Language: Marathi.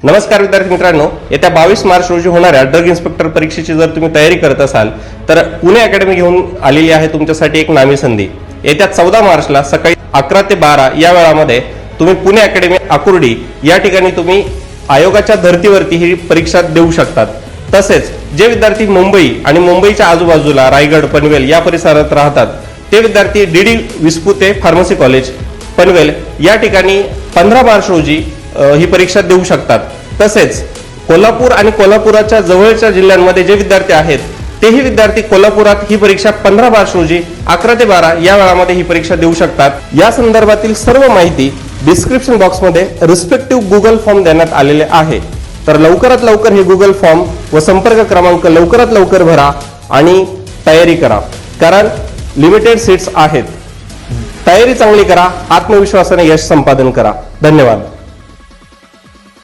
नमस्कार विद्यार्थी मित्रांनो, येत्या 22 मार्च रोजी होणाऱ्या ड्रग इन्स्पेक्टर परीक्षेची जर तुम्ही तयारी करत असाल तर पुणे अकॅडमी घेऊन आलेली आहे तुमच्यासाठी एक नामी संधी। येत्या 14 मार्चला सकाळी 11 ते 12 या वेळामध्ये तुम्ही पुणे अकॅडमी आकुर्डी या ठिकाणी तुम्ही आयोगाच्या धर्तीवरती ही परीक्षा देऊ शकतात। तसेच जे विद्यार्थी मुंबई आणि मुंबईच्या आजूबाजूला रायगड पनवेल या परिसरात राहतात ते विद्यार्थी DD Vispute pharmacy college Panvel या ठिकाणी 15 मार्च रोजी ही परीक्षा देऊ शकतात। तसेच कोल्हापूर आणि कोल्हापुराच्या जवळच्या जिल्ह्यांमध्ये जे विद्यार्थी आहेत तेही विद्यार्थी कोल्हापुरात ही परीक्षा 15 मार्च रोजी 11 ते 12 या वेळामध्ये ही परीक्षा देऊ शकतात। या संदर्भातील सर्व माहिती डिस्क्रिप्शन बॉक्समध्ये रिस्पेक्टिव्ह गुगल फॉर्म देण्यात आलेले आहे। तर लवकरात लवकर हे गुगल फॉर्म व संपर्क क्रमांक लवकरात लवकर भरा आणि तयारी करा, कारण लिमिटेड सीट्स आहेत। तयारी चांगली करा, आत्मविश्वासाने यश संपादन करा। धन्यवाद।